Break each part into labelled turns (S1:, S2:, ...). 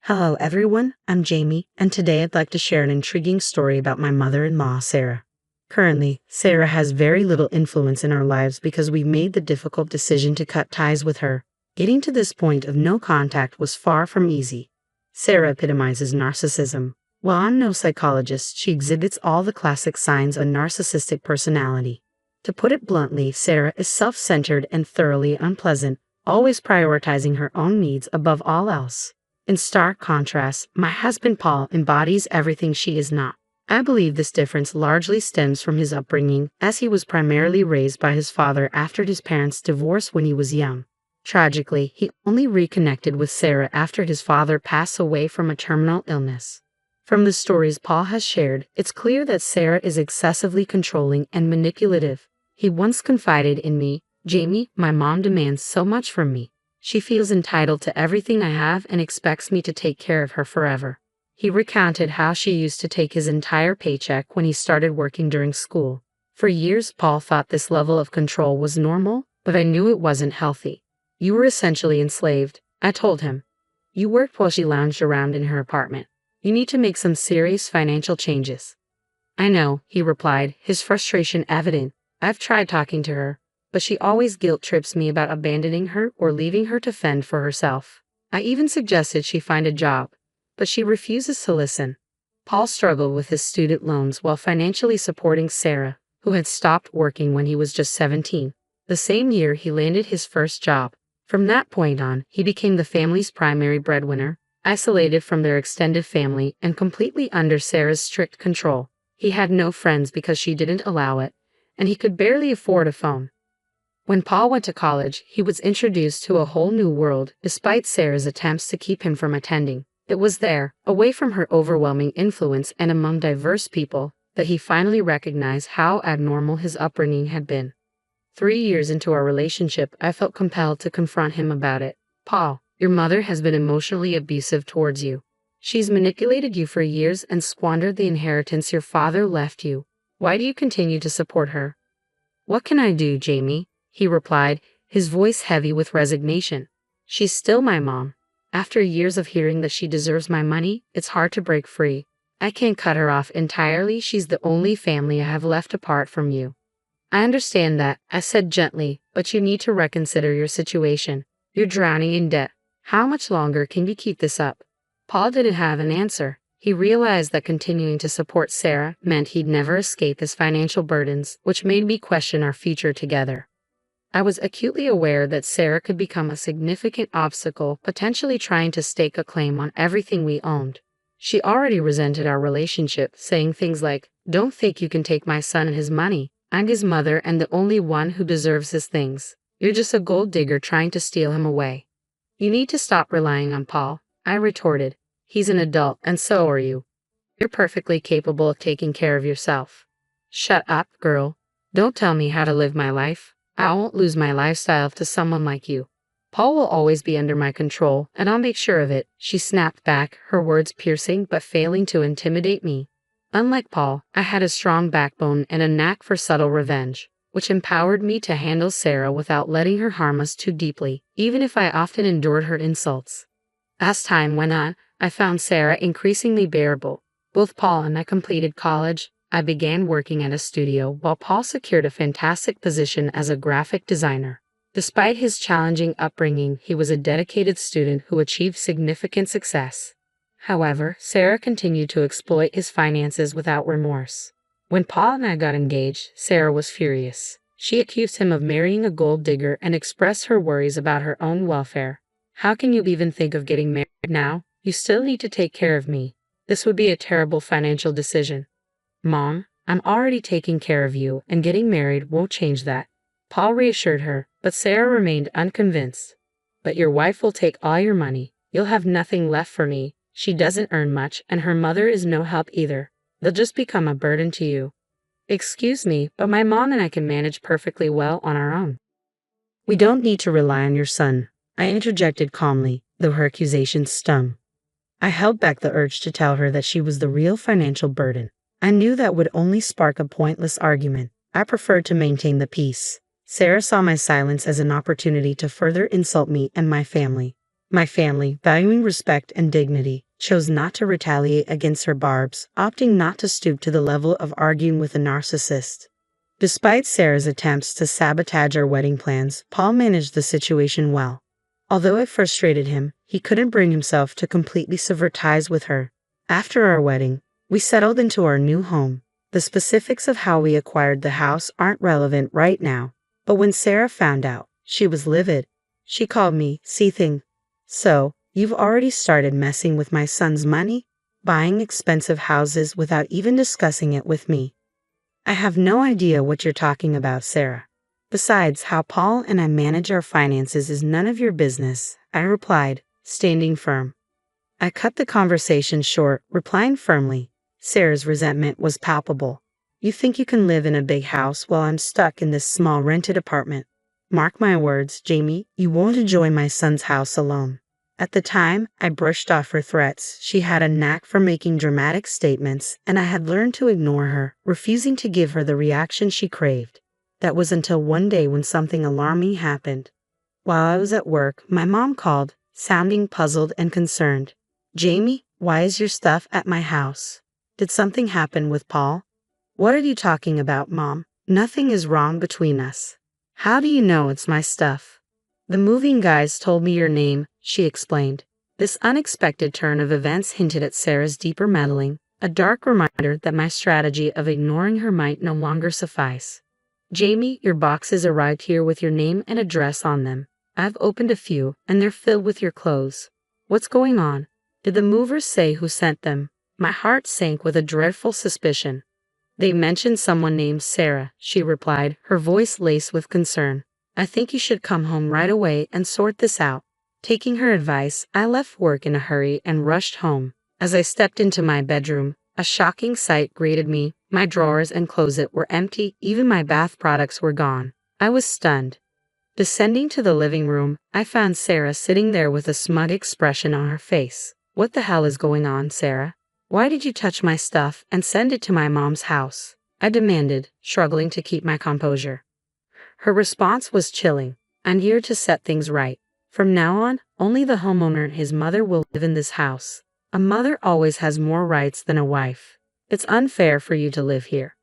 S1: Hello everyone, I'm Jamie, and today I'd like to share an intriguing story about my mother-in-law, Sarah. Currently, Sarah has very little influence in our lives because we made the difficult decision to cut ties with her. Getting to this point of no contact was far from easy. Sarah epitomizes narcissism. While I'm no psychologist, she exhibits all the classic signs of a narcissistic personality. To put it bluntly, Sarah is self-centered and thoroughly unpleasant, always prioritizing her own needs above all else. In stark contrast, my husband Paul embodies everything she is not. I believe this difference largely stems from his upbringing, as he was primarily raised by his father after his parents' divorce when he was young. Tragically, he only reconnected with Sarah after his father passed away from a terminal illness. From the stories Paul has shared, it's clear that Sarah is excessively controlling and manipulative. He once confided in me, "Jamie, my mom demands so much from me. She feels entitled to everything I have and expects me to take care of her forever." He recounted how she used to take his entire paycheck when he started working during school. For years, Paul thought this level of control was normal, but I knew it wasn't healthy. "You were essentially enslaved," I told him. "You worked while she lounged around in her apartment. You need to make some serious financial changes." "I know," he replied, his frustration evident. "I've tried talking to her, but she always guilt trips me about abandoning her or leaving her to fend for herself. I even suggested she find a job, but she refuses to listen." Paul struggled with his student loans while financially supporting Sarah, who had stopped working when he was just 17. The same year he landed his first job. From that point on, he became the family's primary breadwinner, isolated from their extended family and completely under Sarah's strict control. He had no friends because she didn't allow it, and he could barely afford a phone. When Paul went to college, he was introduced to a whole new world, despite Sarah's attempts to keep him from attending. It was there, away from her overwhelming influence and among diverse people, that he finally recognized how abnormal his upbringing had been. 3 years into our relationship, I felt compelled to confront him about it. "Paul, your mother has been emotionally abusive towards you. She's manipulated you for years and squandered the inheritance your father left you. Why do you continue to support her?" "What can I do, Jamie?" he replied, his voice heavy with resignation. "She's still my mom. After years of hearing that she deserves my money, it's hard to break free. I can't cut her off entirely. She's the only family I have left apart from you." "I understand that," I said gently, "but you need to reconsider your situation. You're drowning in debt. How much longer can you keep this up?" Paul didn't have an answer. He realized that continuing to support Sarah meant he'd never escape his financial burdens, which made me question our future together. I was acutely aware that Sarah could become a significant obstacle, potentially trying to stake a claim on everything we owned. She already resented our relationship, saying things like, "Don't think you can take my son and his money. I'm his mother and the only one who deserves his things. You're just a gold digger trying to steal him away." "You need to stop relying on Paul," I retorted. "He's an adult, and so are you. You're perfectly capable of taking care of yourself." "Shut up, girl. Don't tell me how to live my life. I won't lose my lifestyle to someone like you. Paul will always be under my control, and I'll make sure of it," she snapped back, her words piercing but failing to intimidate me. Unlike Paul, I had a strong backbone and a knack for subtle revenge, which empowered me to handle Sarah without letting her harm us too deeply, even if I often endured her insults. As time went on, I found Sarah increasingly bearable. Both Paul and I completed college. I began working at a studio while Paul secured a fantastic position as a graphic designer. Despite his challenging upbringing, he was a dedicated student who achieved significant success. However, Sarah continued to exploit his finances without remorse. When Paul and I got engaged, Sarah was furious. She accused him of marrying a gold digger and expressed her worries about her own welfare. "How can you even think of getting married now? You still need to take care of me. This would be a terrible financial decision." "Mom, I'm already taking care of you, and getting married won't change that." Paul reassured her, but Sarah remained unconvinced. "But your wife will take all your money. You'll have nothing left for me. She doesn't earn much, and her mother is no help either. They'll just become a burden to you." "Excuse me, but my mom and I can manage perfectly well on our own." "We don't need to rely on your son," I interjected calmly, though her accusations stung. I held back the urge to tell her that she was the real financial burden. I knew that would only spark a pointless argument. I preferred to maintain the peace. Sarah saw my silence as an opportunity to further insult me and my family. My family, valuing respect and dignity, chose not to retaliate against her barbs, opting not to stoop to the level of arguing with a narcissist. Despite Sarah's attempts to sabotage our wedding plans, Paul managed the situation well. Although it frustrated him, he couldn't bring himself to completely sever ties with her. After our wedding, we settled into our new home. The specifics of how we acquired the house aren't relevant right now, but when Sarah found out, she was livid. She called me seething. "So, you've already started messing with my son's money? Buying expensive houses without even discussing it with me?" "I have no idea what you're talking about, Sarah. Besides, how Paul and I manage our finances is none of your business," I replied, standing firm. I cut the conversation short, replying firmly. Sarah's resentment was palpable. "You think you can live in a big house while I'm stuck in this small rented apartment? Mark my words, Jamie, you won't enjoy my son's house alone." At the time, I brushed off her threats. She had a knack for making dramatic statements, and I had learned to ignore her, refusing to give her the reaction she craved. That was until one day when something alarming happened. While I was at work, my mom called, sounding puzzled and concerned. "Jamie, why is your stuff at my house? Did something happen with Paul?" "What are you talking about, Mom? Nothing is wrong between us." "How do you know it's my stuff?" "The moving guys told me your name," she explained. This unexpected turn of events hinted at Sarah's deeper meddling, a dark reminder that my strategy of ignoring her might no longer suffice. "Jamie, your boxes arrived here with your name and address on them. I've opened a few, and they're filled with your clothes. What's going on? Did the movers say who sent them?" My heart sank with a dreadful suspicion. "They mentioned someone named Sarah," she replied, her voice laced with concern. "I think you should come home right away and sort this out." Taking her advice, I left work in a hurry and rushed home. As I stepped into my bedroom, a shocking sight greeted me. My drawers and closet were empty, even my bath products were gone. I was stunned. Descending to the living room, I found Sarah sitting there with a smug expression on her face. "What the hell is going on, Sarah? Why did you touch my stuff and send it to my mom's house?" I demanded, struggling to keep my composure. Her response was chilling. "I'm here to set things right. From now on, only the homeowner and his mother will live in this house. A mother always has more rights than a wife. It's unfair for you to live here."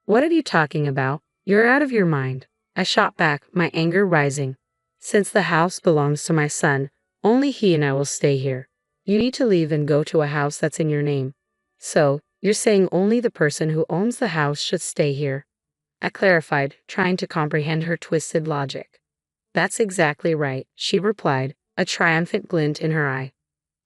S1: "What are you talking about? You're out of your mind." I shot back, my anger rising. "Since the house belongs to my son, only he and I will stay here. You need to leave and go to a house that's in your name." "So, you're saying only the person who owns the house should stay here?" I clarified, trying to comprehend her twisted logic. "That's exactly right," she replied, a triumphant glint in her eye.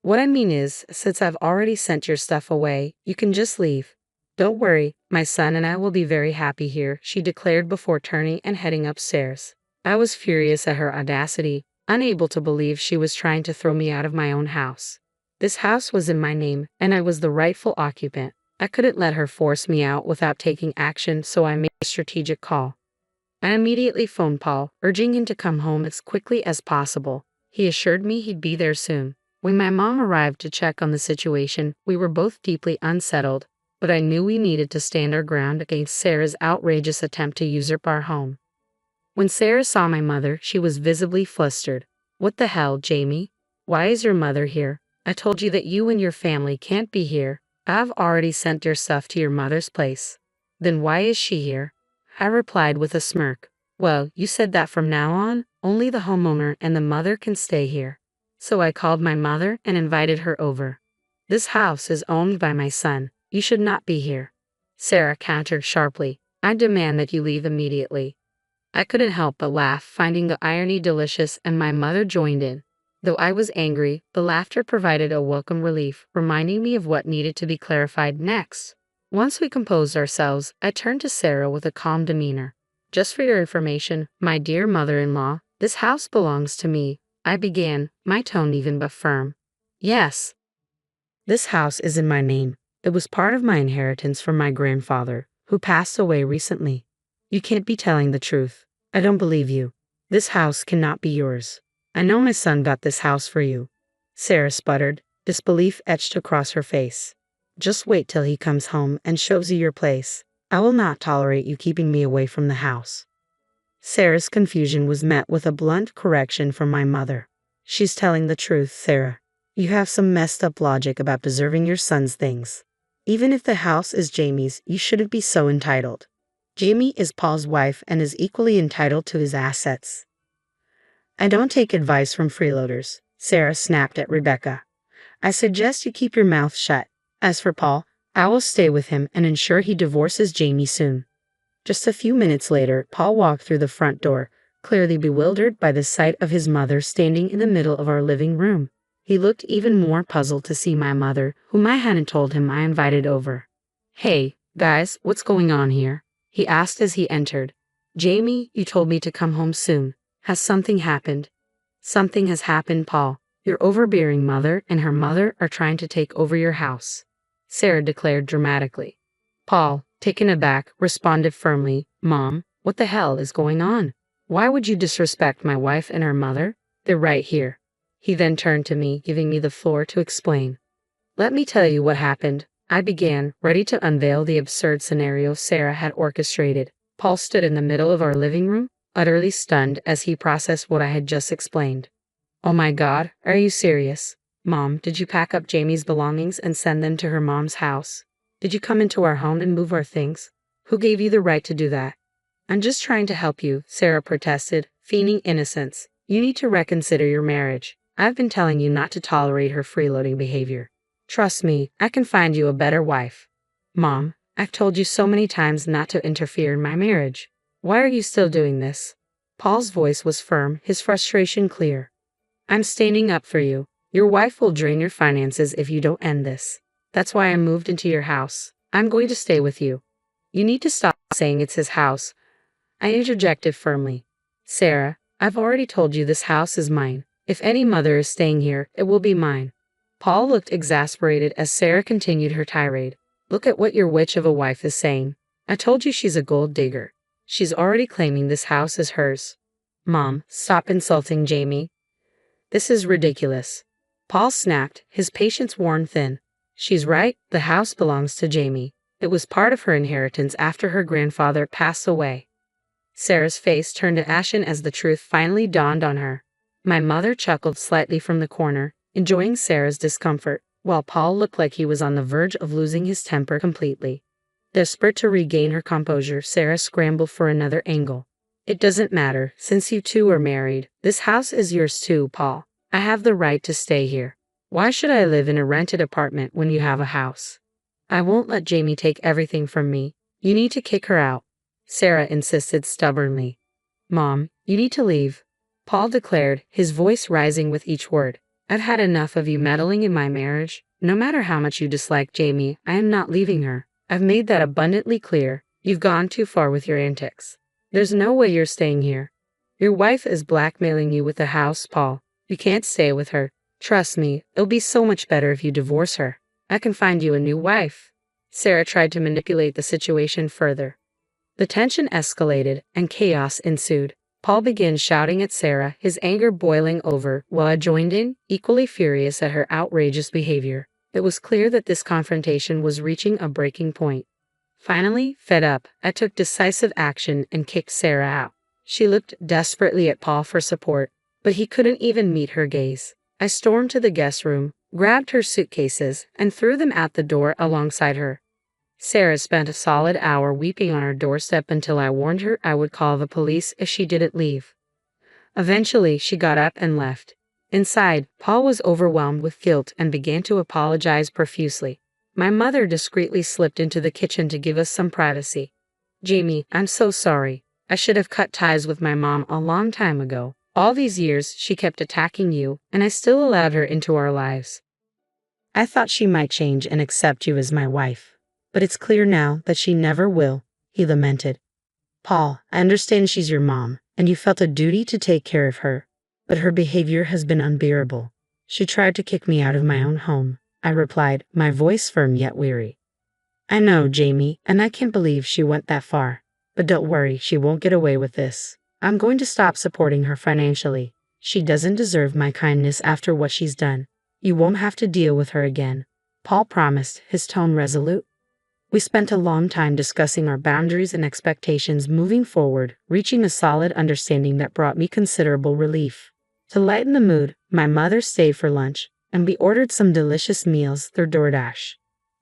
S1: "What I mean is, since I've already sent your stuff away, you can just leave. Don't worry, my son and I will be very happy here," she declared before turning and heading upstairs. I was furious at her audacity, unable to believe she was trying to throw me out of my own house. This house was in my name, and I was the rightful occupant. I couldn't let her force me out without taking action, so I made a strategic call. I immediately phoned Paul, urging him to come home as quickly as possible. He assured me he'd be there soon. When my mom arrived to check on the situation, we were both deeply unsettled, but I knew we needed to stand our ground against Sarah's outrageous attempt to usurp our home. When Sarah saw my mother, she was visibly flustered. "What the hell, Jamie? Why is your mother here? I told you that you and your family can't be here. I've already sent your stuff to your mother's place." "Then why is she here?" I replied with a smirk. "Well, you said that from now on, only the homeowner and the mother can stay here. So I called my mother and invited her over. This house is owned by my son. You should not be here." Sarah countered sharply. "I demand that you leave immediately." I couldn't help but laugh, finding the irony delicious, and my mother joined in. Though I was angry, the laughter provided a welcome relief, reminding me of what needed to be clarified next. Once we composed ourselves, I turned to Sarah with a calm demeanor. "Just for your information, my dear mother-in-law, this house belongs to me," I began, my tone even but firm. "Yes. This house is in my name. It was part of my inheritance from my grandfather, who passed away recently. You can't be telling the truth. I don't believe you. This house cannot be yours. I know my son got this house for you." Sarah sputtered, disbelief etched across her face. "Just wait till he comes home and shows you your place. I will not tolerate you keeping me away from the house." Sarah's confusion was met with a blunt correction from my mother. She's telling the truth, Sarah. You have some messed up logic about deserving your son's things. Even if the house is Jamie's, you shouldn't be so entitled. Jamie is Paul's wife and is equally entitled to his assets. I don't take advice from freeloaders, Sarah snapped at Rebecca. I suggest you keep your mouth shut. As for Paul, I will stay with him and ensure he divorces Jamie soon. Just a few minutes later, Paul walked through the front door, clearly bewildered by the sight of his mother standing in the middle of our living room. He looked even more puzzled to see my mother, whom I hadn't told him I invited over. Hey, guys, what's going on here? He asked as he entered. Jamie, you told me to come home soon. Has something happened? Something has happened, Paul. Your overbearing mother and her mother are trying to take over your house, Sarah declared dramatically. Paul, taken aback, responded firmly, Mom, what the hell is going on? Why would you disrespect my wife and her mother? They're right here. He then turned to me, giving me the floor to explain. Let me tell you what happened, I began, ready to unveil the absurd scenario Sarah had orchestrated. Paul stood in the middle of our living room, utterly stunned as he processed what I had just explained. Oh my God, are you serious? Mom, did you pack up Jamie's belongings and send them to her mom's house? Did you come into our home and move our things? Who gave you the right to do that? I'm just trying to help you, Sarah protested, feigning innocence. You need to reconsider your marriage. I've been telling you not to tolerate her freeloading behavior. Trust me, I can find you a better wife. Mom, I've told you so many times not to interfere in my marriage. Why are you still doing this? Paul's voice was firm, his frustration clear. I'm standing up for you. Your wife will drain your finances if you don't end this. That's why I moved into your house. I'm going to stay with you. You need to stop saying it's his house. I interjected firmly. Sarah, I've already told you this house is mine. If any mother is staying here, it will be mine. Paul looked exasperated as Sarah continued her tirade. Look at what your witch of a wife is saying. I told you she's a gold digger. She's already claiming this house is hers. Mom, stop insulting Jamie. This is ridiculous. Paul snapped, his patience worn thin. She's right, the house belongs to Jamie. It was part of her inheritance after her grandfather passed away. Sarah's face turned ashen as the truth finally dawned on her. My mother chuckled slightly from the corner, enjoying Sarah's discomfort, while Paul looked like he was on the verge of losing his temper completely. Desperate to regain her composure, Sarah scrambled for another angle. It doesn't matter, since you two are married. This house is yours too, Paul. I have the right to stay here. Why should I live in a rented apartment when you have a house? I won't let Jamie take everything from me. You need to kick her out, Sarah insisted stubbornly. Mom, you need to leave, Paul declared, his voice rising with each word. I've had enough of you meddling in my marriage. No matter how much you dislike Jamie, I am not leaving her. I've made that abundantly clear. You've gone too far with your antics. There's no way you're staying here. Your wife is blackmailing you with the house, Paul. You can't stay with her. Trust me, it'll be so much better if you divorce her. I can find you a new wife. Sarah tried to manipulate the situation further. The tension escalated, and chaos ensued. Paul began shouting at Sarah, his anger boiling over, while I joined in, equally furious at her outrageous behavior. It was clear that this confrontation was reaching a breaking point. Finally, fed up, I took decisive action and kicked Sarah out. She looked desperately at Paul for support, but he couldn't even meet her gaze. I stormed to the guest room, grabbed her suitcases, and threw them out the door alongside her. Sarah spent a solid hour weeping on her doorstep until I warned her I would call the police if she didn't leave. Eventually, she got up and left. Inside, Paul was overwhelmed with guilt and began to apologize profusely. My mother discreetly slipped into the kitchen to give us some privacy. Jamie, I'm so sorry. I should have cut ties with my mom a long time ago. All these years, she kept attacking you, and I still allowed her into our lives. I thought she might change and accept you as my wife. But it's clear now that she never will, he lamented. Paul, I understand she's your mom, and you felt a duty to take care of her. But her behavior has been unbearable. She tried to kick me out of my own home, I replied, my voice firm yet weary. I know, Jamie, and I can't believe she went that far. But don't worry, she won't get away with this. I'm going to stop supporting her financially. She doesn't deserve my kindness after what she's done. You won't have to deal with her again, Paul promised, his tone resolute. We spent a long time discussing our boundaries and expectations moving forward, reaching a solid understanding that brought me considerable relief. To lighten the mood, my mother stayed for lunch, and we ordered some delicious meals through DoorDash.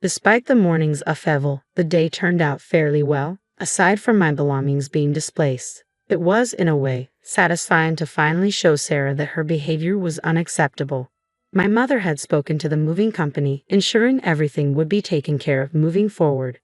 S1: Despite the morning's upheaval, the day turned out fairly well, aside from my belongings being displaced. It was, in a way, satisfying to finally show Sarah that her behavior was unacceptable. My mother had spoken to the moving company, ensuring everything would be taken care of moving forward.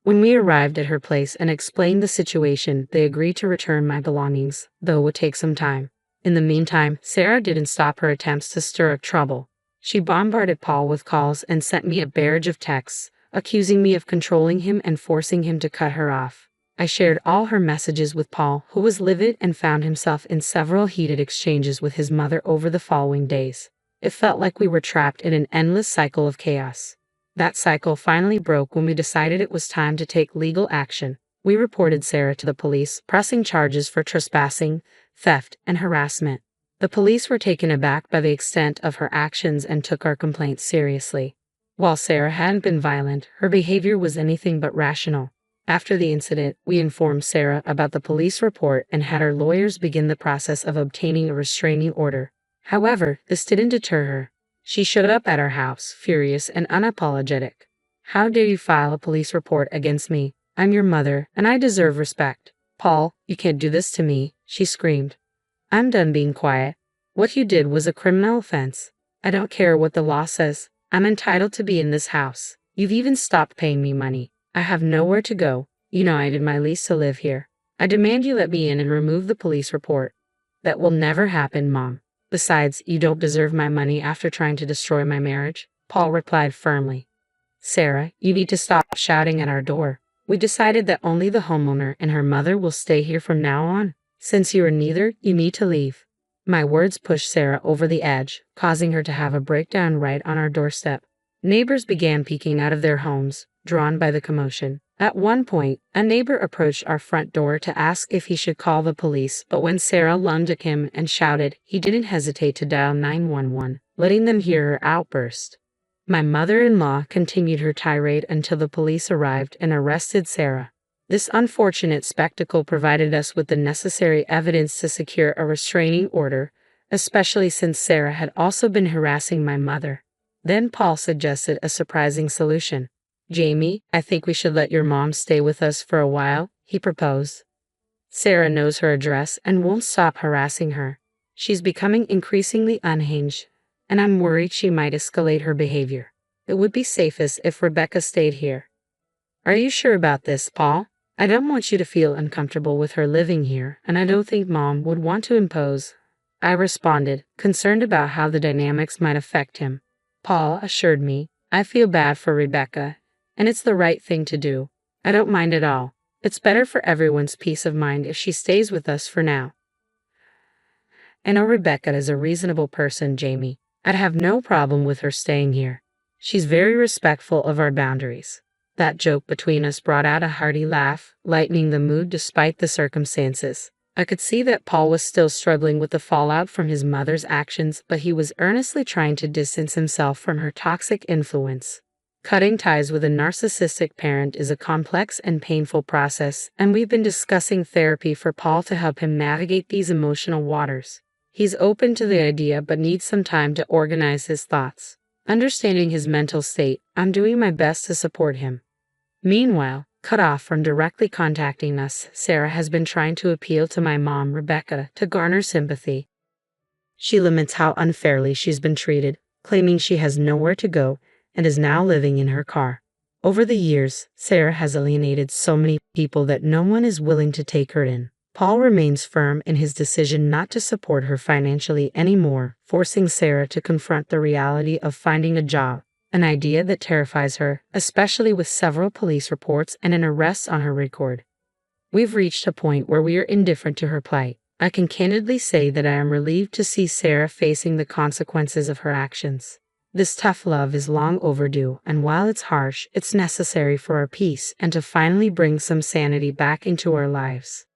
S1: When we arrived at her place and explained the situation, they agreed to return my belongings, though it would take some time. In the meantime, Sarah didn't stop her attempts to stir up trouble. She bombarded Paul with calls and sent me a barrage of texts, accusing me of controlling him and forcing him to cut her off. I shared all her messages with Paul, who was livid and found himself in several heated exchanges with his mother over the following days. It felt like we were trapped in an endless cycle of chaos. That cycle finally broke when we decided it was time to take legal action. We reported Sarah to the police, pressing charges for trespassing, theft, and harassment. The police were taken aback by the extent of her actions and took our complaints seriously. While Sarah hadn't been violent, her behavior was anything but rational. After the incident, we informed Sarah about the police report and had our lawyers begin the process of obtaining a restraining order. However, this didn't deter her. She showed up at our house, furious and unapologetic. "How dare you file a police report against me? I'm your mother, and I deserve respect. Paul, you can't do this to me," she screamed. "I'm done being quiet. What you did was a criminal offense. I don't care what the law says. I'm entitled to be in this house. You've even stopped paying me money. I have nowhere to go. You know I did my lease to live here. I demand you let me in and remove the police report." "That will never happen, Mom. Besides, you don't deserve my money after trying to destroy my marriage," Paul replied firmly. "Sarah, you need to stop shouting at our door. We decided that only the homeowner and her mother will stay here from now on. Since you are neither, you need to leave." My words pushed Sarah over the edge, causing her to have a breakdown right on our doorstep. Neighbors began peeking out of their homes, drawn by the commotion. At one point, a neighbor approached our front door to ask if he should call the police, but when Sarah lunged at him and shouted, he didn't hesitate to dial 911, letting them hear her outburst. My mother-in-law continued her tirade until the police arrived and arrested Sarah. This unfortunate spectacle provided us with the necessary evidence to secure a restraining order, especially since Sarah had also been harassing my mother. Then Paul suggested a surprising solution. "Jamie, I think we should let your mom stay with us for a while," he proposed. "Sarah knows her address and won't stop harassing her. She's becoming increasingly unhinged, and I'm worried she might escalate her behavior. It would be safest if Rebecca stayed here." "Are you sure about this, Paul? I don't want you to feel uncomfortable with her living here, and I don't think Mom would want to impose," I responded, concerned about how the dynamics might affect him. Paul assured me, "I feel bad for Rebecca, and it's the right thing to do. I don't mind at all. It's better for everyone's peace of mind if she stays with us for now." "I know Rebecca is a reasonable person, Jamie. I'd have no problem with her staying here. She's very respectful of our boundaries." That joke between us brought out a hearty laugh, lightening the mood despite the circumstances. I could see that Paul was still struggling with the fallout from his mother's actions, but he was earnestly trying to distance himself from her toxic influence. Cutting ties with a narcissistic parent is a complex and painful process, and we've been discussing therapy for Paul to help him navigate these emotional waters. He's open to the idea but needs some time to organize his thoughts. Understanding his mental state, I'm doing my best to support him. Meanwhile, cut off from directly contacting us, Sarah has been trying to appeal to my mom, Rebecca, to garner sympathy. She laments how unfairly she's been treated, claiming she has nowhere to go and is now living in her car. Over the years, Sarah has alienated so many people that no one is willing to take her in. Paul remains firm in his decision not to support her financially anymore, forcing Sarah to confront the reality of finding a job, an idea that terrifies her, especially with several police reports and an arrest on her record. We've reached a point where we are indifferent to her plight. I can candidly say that I am relieved to see Sarah facing the consequences of her actions. This tough love is long overdue, and while it's harsh, it's necessary for our peace and to finally bring some sanity back into our lives.